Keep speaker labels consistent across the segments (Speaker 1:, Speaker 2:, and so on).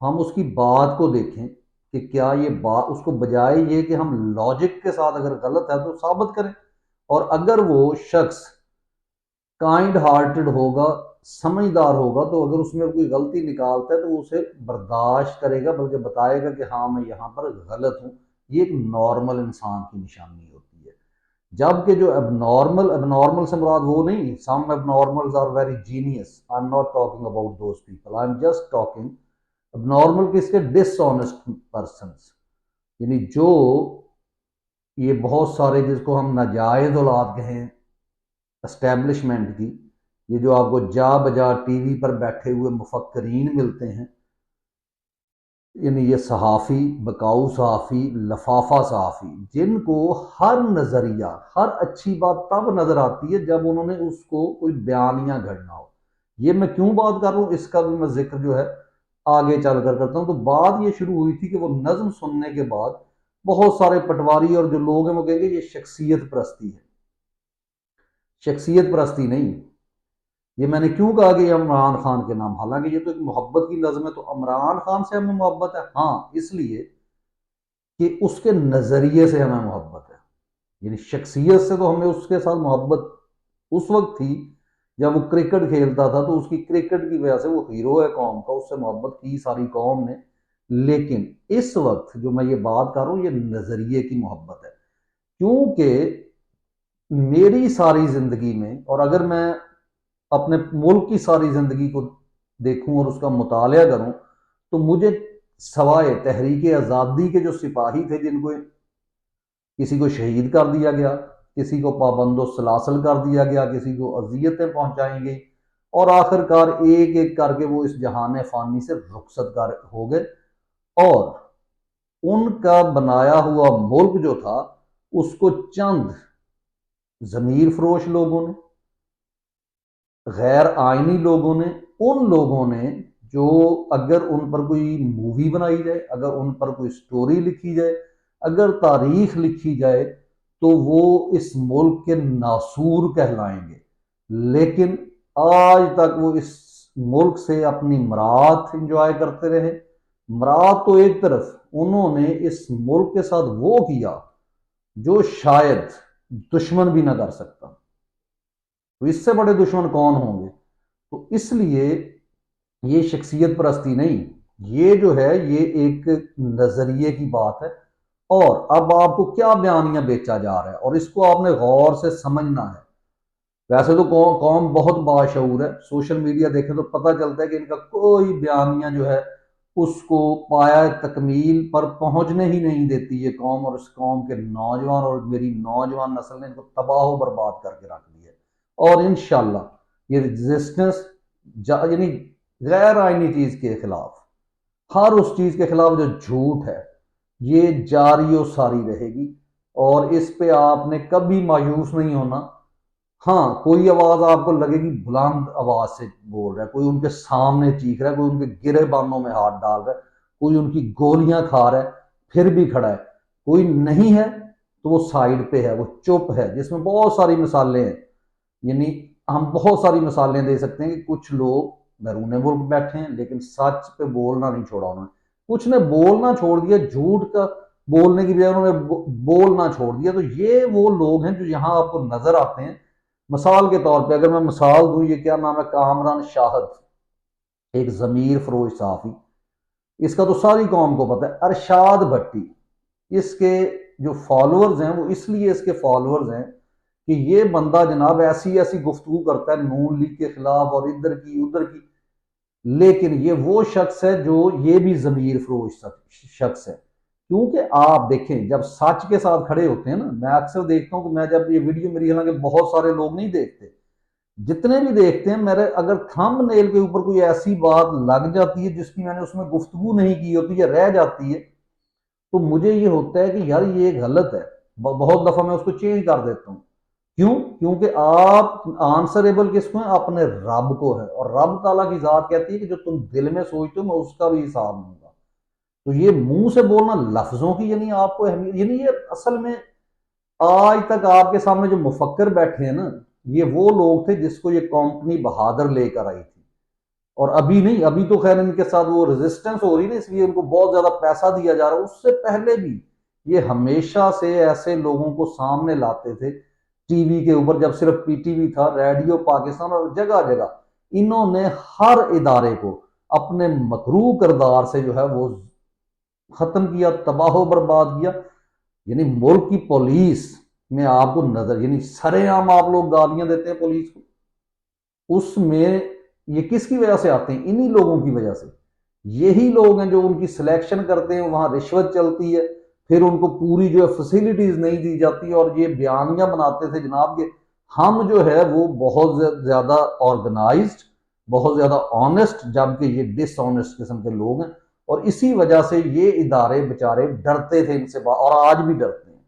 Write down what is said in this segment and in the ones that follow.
Speaker 1: ہم اس کی بات کو دیکھیں کہ کیا یہ بات، اس کو بجائے یہ کہ ہم لاجک کے ساتھ اگر غلط ہے تو ثابت کریں، اور اگر وہ شخص کائنڈ ہارٹڈ ہوگا، سمجھدار ہوگا، تو اگر اس میں کوئی غلطی نکالتا ہے تو وہ اسے برداشت کرے گا، بلکہ بتائے گا کہ ہاں میں یہاں پر غلط ہوں۔ یہ ایک نارمل انسان کی نشانی ہوتی ہے۔ جبکہ جو اب نارمل سے مراد وہ نہیں، some abnormals are very genius, I am not talking about those people, I am just talking abnormal کس کے، ڈس آنےسٹ پرسنس، یعنی جو یہ بہت سارے جس کو ہم ناجائز اولاد کہیں اسٹیبلشمنٹ کی، یہ جو آپ کو جا بجا ٹی وی پر بیٹھے ہوئے مفکرین ملتے ہیں، یعنی یہ صحافی، بکاؤ صحافی، لفافہ صحافی، جن کو ہر نظریہ، ہر اچھی بات تب نظر آتی ہے جب انہوں نے اس کو کوئی بیانیہ گھڑنا ہو۔ یہ میں کیوں بات کر رہا ہوں، اس کا بھی میں ذکر جو ہے آگے چل کر کرتا ہوں۔ تو بات یہ شروع ہوئی تھی کہ وہ نظم سننے کے بعد بہت سارے پٹواری اور جو لوگ ہیں وہ کہیں گے یہ شخصیت پرستی ہے۔ شخصیت پرستی نہیں۔ یہ میں نے کیوں کہا کہ یہ عمران خان کے نام، حالانکہ یہ تو ایک محبت کی نظم ہے، تو عمران خان سے ہمیں محبت ہے، ہاں اس لیے کہ اس کے نظریے سے ہمیں محبت ہے، یعنی شخصیت سے تو ہمیں اس کے ساتھ محبت اس وقت تھی جب وہ کرکٹ کھیلتا تھا، تو اس کی کرکٹ کی وجہ سے وہ ہیرو ہے قوم کا، اس سے محبت کی ساری قوم نے۔ لیکن اس وقت جو میں یہ بات کر رہا ہوں یہ نظریے کی محبت ہے، کیونکہ میری ساری زندگی میں، اور اگر میں اپنے ملک کی ساری زندگی کو دیکھوں اور اس کا مطالعہ کروں، تو مجھے سوائے تحریک آزادی کے جو سپاہی تھے جن کو کسی کو شہید کر دیا گیا، کسی کو پابند و سلاسل کر دیا گیا، کسی کو اذیتیں پہنچائیں گئی، اور آخر کار ایک ایک کر کے وہ اس جہان فانی سے رخصت کر ہو گئے، اور ان کا بنایا ہوا ملک جو تھا اس کو چند ضمیر فروش لوگوں نے، غیر آئینی لوگوں نے، ان لوگوں نے جو اگر ان پر کوئی مووی بنائی جائے، اگر ان پر کوئی سٹوری لکھی جائے، اگر تاریخ لکھی جائے، تو وہ اس ملک کے ناسور کہلائیں گے۔ لیکن آج تک وہ اس ملک سے اپنی مراد انجوائے کرتے رہے۔ مراد تو ایک طرف، انہوں نے اس ملک کے ساتھ وہ کیا جو شاید دشمن بھی نہ کر سکتا، تو اس سے بڑے دشمن کون ہوں گے؟ تو اس لیے یہ شخصیت پرستی نہیں، یہ جو ہے یہ ایک نظریے کی بات ہے، اور اب آپ کو کیا بیانیہ بیچا جا رہا ہے اور اس کو آپ نے غور سے سمجھنا ہے۔ ویسے تو قوم بہت باشعور ہے، سوشل میڈیا دیکھیں تو پتہ چلتا ہے کہ ان کا کوئی بیانیہ جو ہے اس کو پایا تکمیل پر پہنچنے ہی نہیں دیتی یہ قوم، اور اس قوم کے نوجوان اور میری نوجوان نسل نے ان کو تباہ و برباد کر کے رکھ دیا ہے۔ اور انشاءاللہ یہ ریزسٹنس، یعنی غیر آئینی چیز کے خلاف، ہر اس چیز کے خلاف جو جھوٹ ہے، یہ جاری و ساری رہے گی، اور اس پہ آپ نے کبھی مایوس نہیں ہونا۔ ہاں کوئی آواز آپ کو لگے گی بلند آواز سے بول رہا ہے، کوئی ان کے سامنے چیخ رہا ہے، کوئی ان کے گرے بانوں میں ہاتھ ڈال رہا ہے، کوئی ان کی گولیاں کھا رہا ہے پھر بھی کھڑا ہے، کوئی نہیں ہے تو وہ سائیڈ پہ ہے، وہ چپ ہے، جس میں بہت ساری مثالیں ہیں۔ یعنی ہم بہت ساری مثالیں دے سکتے ہیں کہ کچھ لوگ بیرون ملک بیٹھے ہیں لیکن سچ پہ بولنا نہیں چھوڑا انہوں نے، کچھ نے بولنا چھوڑ دیا، جھوٹ کا بولنے کی بجائے انہوں نے بولنا چھوڑ دیا۔ تو یہ وہ لوگ ہیں جو یہاں آپ کو نظر آتے ہیں۔ مثال کے طور پہ اگر میں مثال دوں، یہ کیا نام ہے، کامران شاہد، ایک ضمیر فروش صحافی، اس کا تو ساری قوم کو پتہ ہے۔ ارشاد بھٹی، اس کے جو فالوورز ہیں وہ اس لیے اس کے فالوورز ہیں کہ یہ بندہ جناب ایسی ایسی گفتگو کرتا ہے نون لیگ کے خلاف اور ادھر کی ادھر کی، لیکن یہ وہ شخص ہے جو یہ بھی ضمیر فروش شخص ہے۔ کیونکہ آپ دیکھیں جب سچ کے ساتھ کھڑے ہوتے ہیں نا، میں اکثر دیکھتا ہوں کہ میں جب یہ ویڈیو میری، حالانکہ بہت سارے لوگ نہیں دیکھتے، جتنے بھی دیکھتے ہیں میرے اگر تھم نیل کے اوپر کوئی ایسی بات لگ جاتی ہے جس کی میں نے اس میں گفتگو نہیں کی ہوتی یا رہ جاتی ہے، تو مجھے یہ ہوتا ہے کہ یار یہ غلط ہے، بہت دفعہ میں اس کو چینج کر دیتا ہوں۔ کیوں؟ کیونکہ آپ آنسریبل کس کو ہیں؟ اپنے رب کو ہے، اور رب تعالیٰ کی ذات کہتی ہے کہ جو تم دل میں سوچتے ہو میں اس کا بھی حساب دوں گا۔ تو یہ منہ سے بولنا لفظوں کی یعنی آپ کو اہمیت، یعنی یہ اصل میں آج تک آپ کے سامنے جو مفکر بیٹھے ہیں نا، یہ وہ لوگ تھے جس کو یہ کمپنی بہادر لے کر آئی تھی۔ اور ابھی نہیں، ابھی تو خیر ان کے ساتھ وہ ریزسٹنس ہو رہی نا، اس لیے ان کو بہت زیادہ پیسہ دیا جا رہا، اس سے پہلے بھی یہ ہمیشہ سے ایسے لوگوں کو سامنے لاتے تھے ٹی وی کے اوپر، جب صرف پی ٹی وی تھا، ریڈیو پاکستان، اور جگہ جگہ انہوں نے ہر ادارے کو اپنے مکروہ کردار سے جو ہے وہ ختم کیا، تباہ و برباد کیا۔ یعنی ملک کی پولیس میں آپ کو نظر، یعنی سرے عام آپ لوگ گالیاں دیتے ہیں پولیس کو، اس میں یہ کس کی وجہ سے آتے ہیں؟ انہی لوگوں کی وجہ سے۔ یہی لوگ ہیں جو ان کی سلیکشن کرتے ہیں، وہاں رشوت چلتی ہے، پھر ان کو پوری جو ہے فیسلٹیز نہیں دی جاتی، اور یہ بیانیاں بناتے تھے جناب کہ ہم جو ہے وہ بہت زیادہ آرگنائزڈ، بہت زیادہ آنےسٹ، جبکہ یہ ڈس آنےسٹ قسم کے لوگ ہیں، اور اسی وجہ سے یہ ادارے بیچارے ڈرتے تھے ان سے، اور آج بھی ڈرتے ہیں۔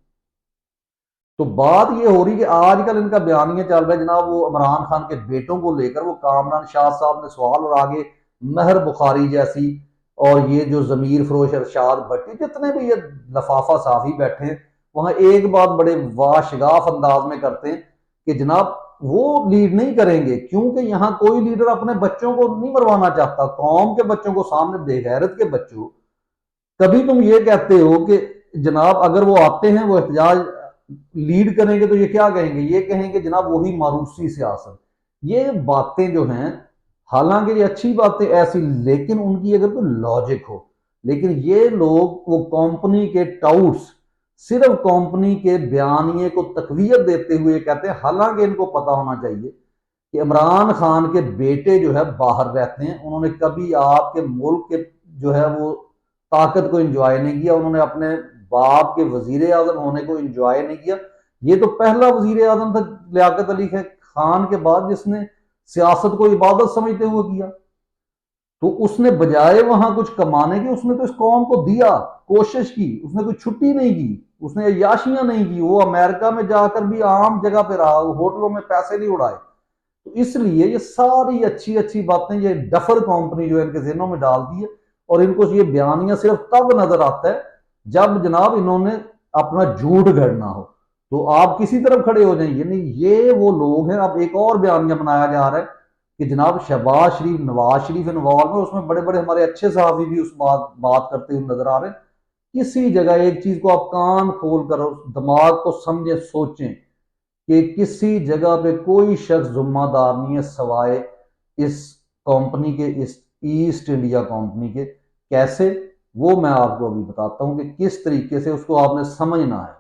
Speaker 1: تو بات یہ ہو رہی کہ آج کل ان کا بیانیہ چل رہا ہے جناب، وہ عمران خان کے بیٹوں کو لے کر، وہ کامران شاہ صاحب نے سوال، اور آگے مہر بخاری جیسی، اور یہ جو ضمیر فروش ارشاد بھٹی، جتنے بھی یہ لفافہ صحافی بیٹھے ہیں، وہاں ایک بات بڑے واشگاف انداز میں کرتے ہیں کہ جناب وہ لیڈ نہیں کریں گے، کیونکہ یہاں کوئی لیڈر اپنے بچوں کو نہیں مروانا چاہتا، قوم کے بچوں کو سامنے، بے غیرت کے بچوں۔ کبھی تم یہ کہتے ہو کہ جناب اگر وہ آتے ہیں وہ احتجاج لیڈ کریں گے، تو یہ کیا کہیں گے؟ یہ کہیں گے جناب وہی ماروسی سیاست۔ یہ باتیں جو ہیں، حالانکہ یہ اچھی باتیں ایسی، لیکن ان کی اگر کوئی لاجک ہو، لیکن یہ لوگ وہ کمپنی کے ٹاؤٹس صرف کمپنی کے بیانیے کو تقویت دیتے ہوئے کہتے ہیں، حالانکہ ان کو پتا ہونا چاہیے کہ عمران خان کے بیٹے جو ہے باہر رہتے ہیں، انہوں نے کبھی آپ کے ملک کے جو ہے وہ طاقت کو انجوائے نہیں کیا، انہوں نے اپنے باپ کے وزیر اعظم ہونے کو انجوائے نہیں کیا۔ یہ تو پہلا وزیر اعظم تھا لیاقت علی خان کے بعد جس نے سیاست کو عبادت سمجھتے ہوئے کیا، تو اس نے بجائے وہاں کچھ کمانے کی، اس نے تو اس قوم کو دیا، کوشش کی، اس نے کوئی چھٹی نہیں کی، اس نے عیاشیاں نہیں کی، وہ امریکہ میں جا کر بھی عام جگہ پہ رہا، وہ ہوٹلوں میں پیسے نہیں اڑائے۔ تو اس لیے یہ ساری اچھی اچھی باتیں یہ ڈفر کمپنی جو ان کے ذہنوں میں ڈالتی ہے، اور ان کو یہ بیانیہ صرف تب نظر آتا ہے جب جناب انہوں نے اپنا جھوٹ گھڑنا ہو، تو آپ کسی طرف کھڑے ہو جائیں۔ یعنی یہ وہ لوگ ہیں۔ اب ایک اور بیانیہ بنایا جا رہا ہے کہ جناب شہباز شریف، نواز شریف انوالو، اس میں بڑے بڑے ہمارے اچھے صحافی بھی اس بات کرتے ہوئے نظر آ رہے ہیں۔ کسی جگہ ایک چیز کو آپ کان کھول کر دماغ کو سمجھیں، سوچیں کہ کسی جگہ پہ کوئی شخص ذمہ دار نہیں ہے سوائے اس کمپنی کے، اس ایسٹ انڈیا کمپنی کے۔ کیسے؟ وہ میں آپ کو ابھی بتاتا ہوں کہ کس طریقے سے اس کو آپ نے سمجھنا ہے۔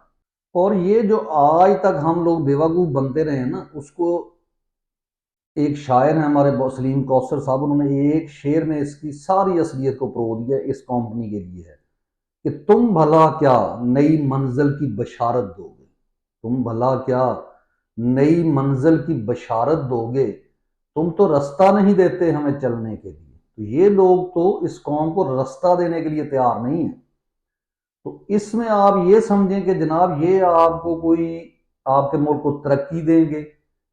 Speaker 1: اور یہ جو آج تک ہم لوگ بیوقوف بنتے رہے ہیں نا، اس کو ایک شاعر ہیں ہمارے سلیم کوثر صاحب، انہوں نے ایک شعر میں اس کی ساری اصلیت کو پرو دیا، اس کمپنی کے لیے ہے کہ تم بھلا کیا نئی منزل کی بشارت دو گے، تم بھلا کیا نئی منزل کی بشارت دو گے، تم تو رستہ نہیں دیتے ہمیں چلنے کے لیے۔ تو یہ لوگ تو اس قوم کو رستہ دینے کے لیے تیار نہیں ہیں۔ تو اس میں آپ یہ سمجھیں کہ جناب یہ آپ کو کوئی، آپ کے ملک کو ترقی دیں گے،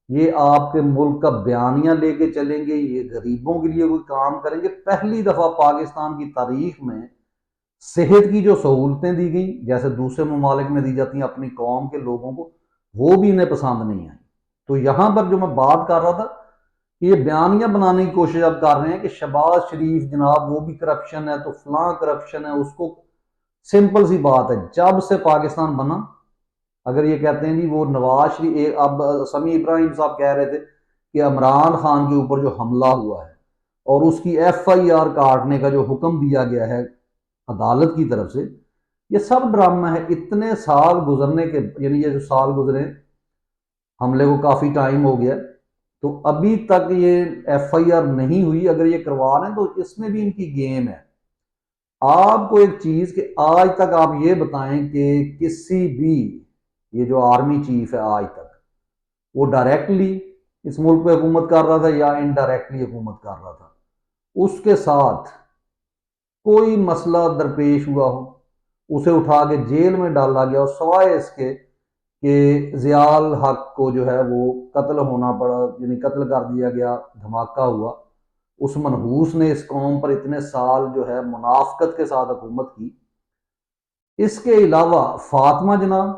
Speaker 1: یہ آپ کے ملک کا بیانیہ لے کے چلیں گے، یہ غریبوں کے لیے کوئی کام کریں گے۔ پہلی دفعہ پاکستان کی تاریخ میں صحت کی جو سہولتیں دی گئیں، جیسے دوسرے ممالک میں دی جاتی ہیں اپنی قوم کے لوگوں کو، وہ بھی انہیں پسند نہیں آئی۔ تو یہاں پر جو میں بات کر رہا تھا کہ یہ بیانیہ بنانے کی کوشش اب کر رہے ہیں کہ شہباز شریف جناب وہ بھی کرپشن ہے، تو فلاں کرپشن ہے، اس کو سمپل سی بات ہے، جب سے پاکستان بنا، اگر یہ کہتے ہیں جی وہ نواز شریف، اب سمیع ابراہیم صاحب کہہ رہے تھے کہ عمران خان کے اوپر جو حملہ ہوا ہے اور اس کی ایف آئی آر کاٹنے کا جو حکم دیا گیا ہے عدالت کی طرف سے، یہ سب ڈرامہ ہے۔ اتنے سال گزرنے کے، یعنی یہ جو سال گزرے، حملے کو کافی ٹائم ہو گیا، تو ابھی تک یہ ایف آئی آر نہیں ہوئی۔ اگر یہ کروا رہے ہیں تو اس میں بھی ان کی گیم ہے۔ آپ کو ایک چیز کہ آج تک آپ یہ بتائیں کہ کسی بھی، یہ جو آرمی چیف ہے آج تک، وہ ڈائریکٹلی اس ملک پہ حکومت کر رہا تھا یا انڈائریکٹلی حکومت کر رہا تھا، اس کے ساتھ کوئی مسئلہ درپیش ہوا ہو، اسے اٹھا کے جیل میں ڈالا گیا، اور سوائے اس کے کہ ضیاء الحق کو جو ہے وہ قتل ہونا پڑا، یعنی قتل کر دیا گیا، دھماکہ ہوا، اس منحوس نے اس قوم پر اتنے سال جو ہے منافقت کے ساتھ حکومت کی۔ اس کے علاوہ فاطمہ جناب،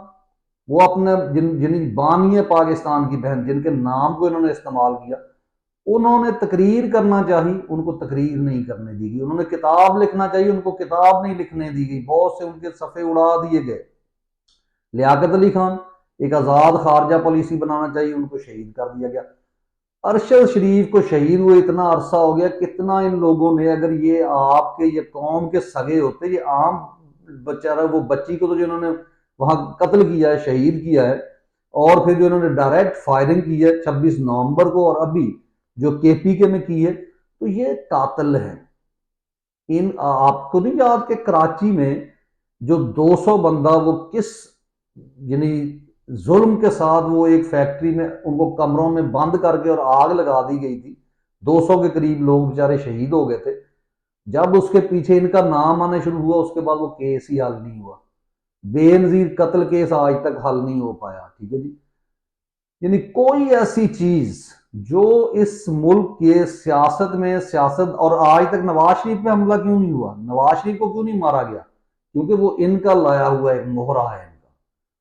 Speaker 1: وہ اپنے جن بانی پاکستان کی بہن، جن کے نام کو انہوں نے استعمال کیا، انہوں نے تقریر کرنا چاہی، ان کو تقریر نہیں کرنے دی گئی، انہوں نے کتاب لکھنا چاہیے، ان کو کتاب نہیں لکھنے دی گئی، بہت سے ان کے صفحے اڑا دیے گئے۔ لیاقت علی خان ایک آزاد خارجہ پالیسی بنانا چاہیے، ان کو شہید کر دیا گیا۔ ارشد شریف کو شہید ہوئے اتنا عرصہ ہو گیا، کتنا ان لوگوں نے، اگر یہ آپ کے یہ قوم کے سگے ہوتے، یہ عام بیچارہ وہ بچی کو تو جو انہوں نے وہاں قتل کیا ہے، شہید کیا ہے، اور پھر جو انہوں نے ڈائریکٹ فائرنگ کی ہے 26 نومبر کو، اور ابھی جو کے پی کے میں کی ہے، تو یہ قاتل ہیں۔ ان آپ کو نہیں یاد کہ کراچی میں جو 200 بندہ وہ کس یعنی ظلم کے ساتھ وہ ایک فیکٹری میں ان کو کمروں میں بند کر کے اور آگ لگا دی گئی تھی، 200 کے قریب لوگ بیچارے شہید ہو گئے تھے۔ جب اس کے پیچھے ان کا نام آنے شروع ہوا، اس کے بعد وہ کیس ہی حل نہیں ہوا، بے نظیر قتل کیس آج تک حل نہیں ہو پایا، ٹھیک ہے جی۔ یعنی کوئی ایسی چیز جو اس ملک کے سیاست میں سیاست، اور آج تک نواز شریف پہ حملہ کیوں نہیں ہوا، نواز شریف کو کیوں نہیں مارا گیا؟ کیونکہ وہ ان کا لایا ہوا ایک مہرا ہے ان کا۔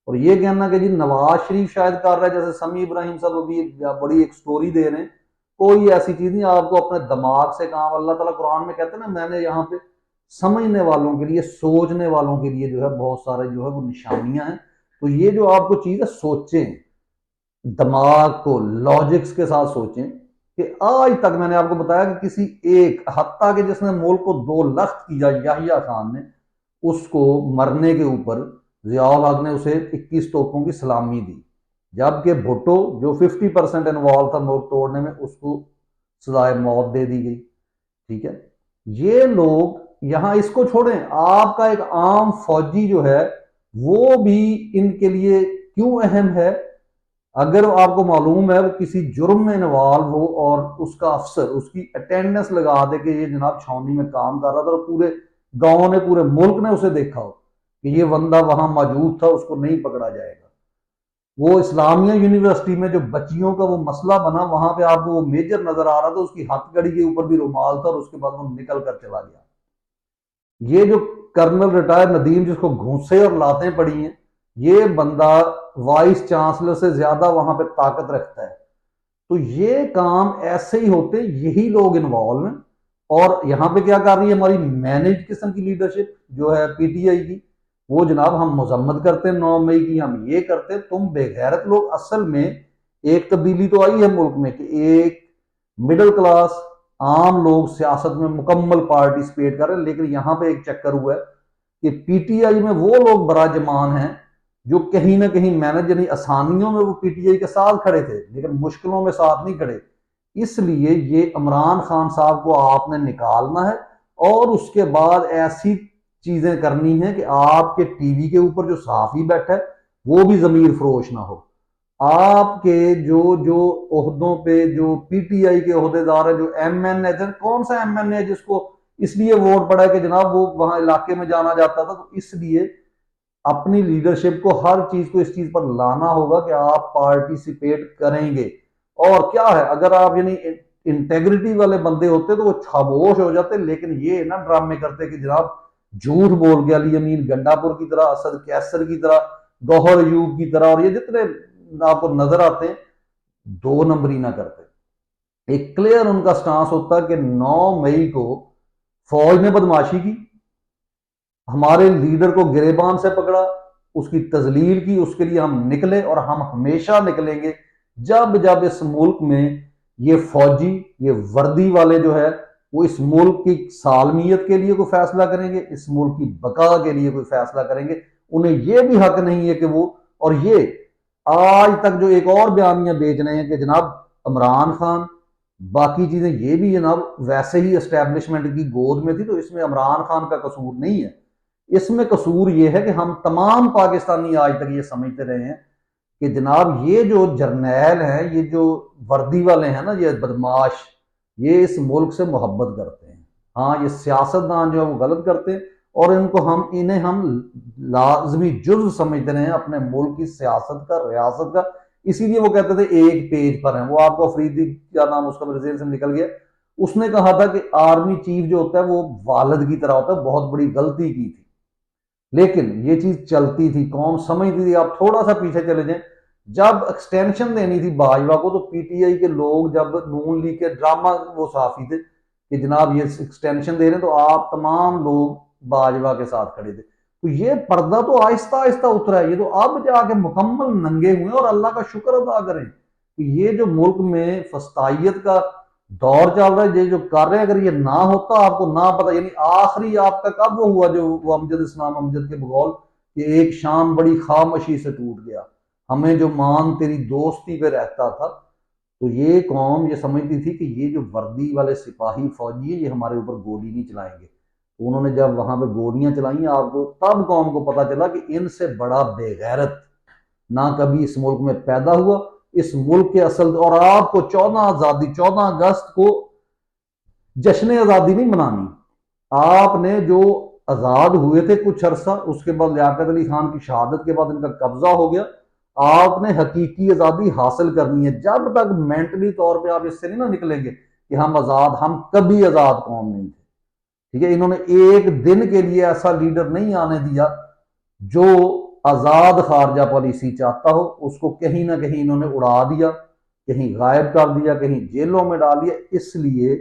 Speaker 1: اور یہ کہنا کہ جی نواز شریف شاید کر رہا ہے، جیسے سمیع ابراہیم صاحب ابھی بڑی ایک سٹوری دے رہے ہیں، کوئی ایسی چیز نہیں، آپ کو اپنے دماغ سے کام، اللہ تعالیٰ قرآن میں کہتے ہیں نا، میں نے یہاں پہ سمجھنے والوں کے لیے، سوچنے والوں کے لیے جو ہے بہت سارے جو ہے وہ نشانیاں ہیں۔ تو یہ جو آپ کو چیز ہے، سوچیں، دماغ کو لاجکس کے ساتھ سوچیں کہ آج تک میں نے آپ کو بتایا کہ کسی ایک، حتیٰ کہ جس نے ملک کو 2 لخت کیا، یحییٰ خان نے، اس کو مرنے کے اوپر ضیاء الحق نے اسے 21 توپوں کی سلامی دی، جبکہ بھٹو جو 50% انوالو تھا ملک توڑنے میں، اس کو سزائے موت دے دی گئی، ٹھیک ہے۔ یہ لوگ یہاں اس کو چھوڑیں، آپ کا ایک عام فوجی جو ہے وہ بھی ان کے لیے کیوں اہم ہے؟ اگر آپ کو معلوم ہے وہ کسی جرم میں انوالو ہو اور اس کا افسر اس کی اٹینڈنس لگا دے کہ یہ جناب چھاؤنی میں کام کر رہا تھا، اور پورے گاؤں نے، پورے ملک نے اسے دیکھا ہو کہ یہ بندہ وہاں موجود تھا، اس کو نہیں پکڑا جائے گا۔ وہ اسلامیہ یونیورسٹی میں جو بچیوں کا وہ مسئلہ بنا، وہاں پہ آپ کو وہ میجر نظر آ رہا تھا، اس کی ہتھ گڑی کے اوپر بھی رومال تھا، اور اس کے بعد وہ نکل کر چلا گیا۔ یہ جو کرنل ریٹائر ندیم جس کو گھونسے اور لاتیں پڑی ہیں، یہ بندہ وائس چانسلر سے زیادہ وہاں پہ طاقت رکھتا ہے۔ تو یہ کام ایسے ہی ہوتے، یہی لوگ انوالو ہیں۔ اور یہاں پہ کیا کر رہی ہے ہماری مینج قسم کی لیڈرشپ جو ہے پی ٹی آئی کی، وہ جناب ہم مذمت کرتے ہیں 9 مئی کی، ہم یہ کرتے ہیں، تم بے غیرت لوگ۔ اصل میں ایک تبدیلی تو آئی ہے ملک میں کہ ایک مڈل کلاس عام لوگ سیاست میں مکمل پارٹیسپیٹ کر رہے ہیں، لیکن یہاں پہ ایک چکر ہوا ہے کہ پی ٹی آئی میں وہ لوگ براجمان ہیں جو کہیں نہ کہیں مینج، یعنی آسانیوں میں وہ پی ٹی آئی کے ساتھ کھڑے تھے لیکن مشکلوں میں ساتھ نہیں کھڑے۔ اس لیے یہ عمران خان صاحب کو آپ نے نکالنا ہے، اور اس کے بعد ایسی چیزیں کرنی ہیں کہ آپ کے ٹی وی کے اوپر جو صحافی بیٹھا ہے وہ بھی ضمیر فروش نہ ہو۔ آپ کے جو عہدوں پہ جو پی ٹی آئی کے عہدے دار ہیں، جو ایم این اے، کون سا ایم این اے جس کو اس لیے ووٹ پڑا ہے کہ جناب وہ وہاں علاقے میں جانا جاتا تھا، تو اس لیے اپنی لیڈرشپ کو ہر چیز کو اس چیز پر لانا ہوگا کہ آپ پارٹیسپیٹ کریں گے۔ اور کیا ہے، اگر آپ یعنی انٹیگریٹی والے بندے ہوتے تو وہ خاموش ہو جاتے، لیکن یہ نہ ڈرامے کرتے کہ جناب جھوٹ بول گیا علی امین گنڈا پور کی طرح، اسد کیسر کی طرح، گوہر ایوب کی طرح، اور یہ جتنے آپ کو نظر آتے ہیں، 2 نمبری نہ کرتے۔ ایک کلیئر ان کا سٹانس ہوتا کہ 9 مئی کو فوج نے بدماشی کی، ہمارے لیڈر کو گریبان سے پکڑا، اس کی تذلیل کی، اس کے لیے ہم نکلے، اور ہم ہمیشہ نکلیں گے جب جب اس ملک میں یہ فوجی، یہ وردی والے جو ہے وہ اس ملک کی سالمیت کے لیے کوئی فیصلہ کریں گے، اس ملک کی بقا کے لیے کوئی فیصلہ کریں گے۔ انہیں یہ بھی حق نہیں ہے کہ وہ، اور یہ آج تک جو ایک اور بیانیاں بیچ رہے ہیں کہ جناب عمران خان باقی چیزیں، یہ بھی جناب ویسے ہی اسٹیبلشمنٹ کی گود میں تھی، تو اس میں عمران خان کا قصور نہیں ہے۔ اس میں قصور یہ ہے کہ ہم تمام پاکستانی آج تک یہ سمجھتے رہے ہیں کہ جناب یہ جو جرنیل ہیں، یہ جو وردی والے ہیں نا، یہ بدماش، یہ اس ملک سے محبت کرتے ہیں۔ ہاں، یہ سیاستدان جو ہے وہ غلط کرتے ہیں، اور انہیں ہم لازمی جزو سمجھتے رہے ہیں اپنے ملک کی سیاست کا، ریاست کا۔ اسی لیے وہ کہتے تھے ایک پیج پر ہیں۔ وہ آپ کو افریدی، کیا نام اس کا، میرے ذہن سے نکل گیا، اس نے کہا تھا کہ آرمی چیف جو ہوتا ہے وہ والد کی طرح ہوتا ہے، بہت بڑی غلطی کی تھی، لیکن یہ چیز چلتی تھی، قوم سمجھتی تھی۔ آپ تھوڑا سا پیچھے چلے جائیں جب ایکسٹینشن دینی تھی باجوہ کو تو پی ٹی آئی کے لوگ جب نون لیگ کے ڈرامہ وہ صحافی تھے کہ جناب یہ ایکسٹینشن دے رہے ہیں تو آپ تمام لوگ باجوہ کے ساتھ کھڑے تھے. تو یہ پردہ تو آہستہ آہستہ اترا ہے, یہ تو اب جا کے مکمل ننگے ہوئے اور اللہ کا شکر ادا کریں کہ یہ جو ملک میں فسطائیت کا دور چل رہا ہے, یہ جو کر رہے ہیں, اگر یہ نہ ہوتا آپ کو نہ پتا, یعنی آخری آپ کا کب وہ ہوا جو وہ امجد اسلام امجد کے بغول کہ ایک شام بڑی خاموشی سے ٹوٹ گیا, ہمیں جو مان تیری دوستی پہ رہتا تھا. تو یہ قوم یہ سمجھتی تھی کہ یہ جو وردی والے سپاہی فوجی ہیں یہ ہمارے اوپر گولی نہیں چلائیں گے. تو انہوں نے جب وہاں پہ گولیاں چلائیں آپ کو, تب قوم کو پتا چلا کہ ان سے بڑا بے غیرت نہ کبھی اس ملک میں پیدا ہوا. اس ملک کے اصل, اور آپ کو 14 اگست کو جشن آزادی نہیں منانی, آپ نے جو آزاد ہوئے تھے کچھ عرصہ, اس کے بعد لیاقت علی خان کی شہادت کے بعد ان کا قبضہ ہو گیا, آپ نے حقیقی آزادی حاصل کرنی ہے. جب تک مینٹلی طور پہ آپ اس سے نہیں نہ نکلیں گے کہ ہم آزاد, ہم کبھی آزاد قوم نہیں تھے. ٹھیک ہے, انہوں نے ایک دن کے لیے ایسا لیڈر نہیں آنے دیا جو آزاد خارجہ پالیسی چاہتا ہو, اس کو کہیں نہ کہیں انہوں نے اڑا دیا, کہیں غائب کر دیا, کہیں جیلوں میں ڈال دیا. اس لیے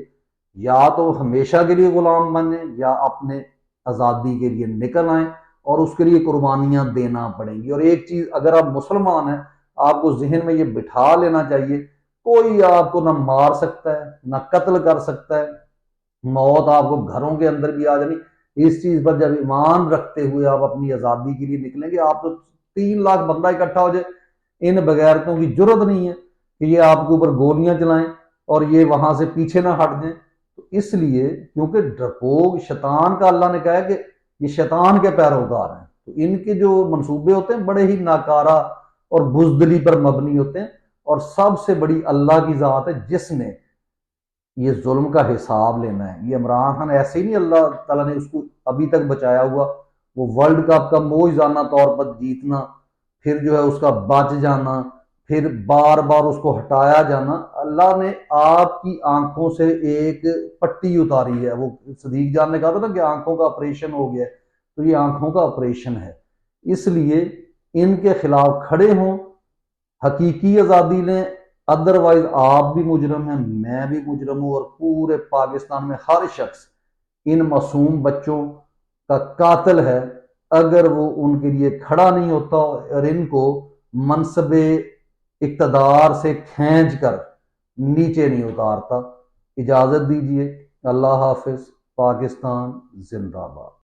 Speaker 1: یا تو ہمیشہ کے لیے غلام بنیں یا اپنے آزادی کے لیے نکل آئیں, اور اس کے لیے قربانیاں دینا پڑیں گی. اور ایک چیز اگر آپ مسلمان ہیں, آپ کو ذہن میں یہ بٹھا لینا چاہیے, کوئی آپ کو نہ مار سکتا ہے نہ قتل کر سکتا ہے, موت آپ کو گھروں کے اندر بھی آ جانی. اس چیز پر جب ایمان رکھتے ہوئے آپ اپنی آزادی کے لیے نکلیں گے, آپ تو 3 لاکھ بندہ اکٹھا ہو جائے, ان بغیرتوں کی جرت نہیں ہے کہ یہ آپ کے اوپر گولیاں چلائیں اور یہ وہاں سے پیچھے نہ ہٹ جائیں. تو اس لیے کیونکہ ڈرپوگ شیطان کا اللہ نے کہا ہے کہ یہ شیطان کے پیروکار ہیں, تو ان کے جو منصوبے ہوتے ہیں بڑے ہی ناکارہ اور بزدلی پر مبنی ہوتے ہیں. اور سب سے بڑی اللہ کی ذات ہے جس نے یہ ظلم کا حساب لینا ہے. یہ عمران خان ایسے ہی نہیں اللہ تعالیٰ نے اس کو ابھی تک بچایا ہوا, وہ ورلڈ کپ کا موجزانہ طور پر جیتنا, پھر جو ہے اس کا بچ جانا, پھر بار بار اس کو ہٹایا جانا, اللہ نے آپ کی آنکھوں سے ایک پٹی اتاری ہے. وہ صدیق جان نے کہا تھا نا کہ آنکھوں کا آپریشن ہو گیا ہے, تو یہ آنکھوں کا آپریشن ہے. اس لیے ان کے خلاف کھڑے ہوں, حقیقی آزادی لیں, ادروائز آپ بھی مجرم ہیں, میں بھی مجرم ہوں, اور پورے پاکستان میں ہر شخص ان معصوم بچوں کا قاتل ہے اگر وہ ان کے لیے کھڑا نہیں ہوتا اور ان کو منصب اقتدار سے کھینچ کر نیچے نہیں اتارتا. اجازت دیجیے, اللہ حافظ. پاکستان زندہ باد.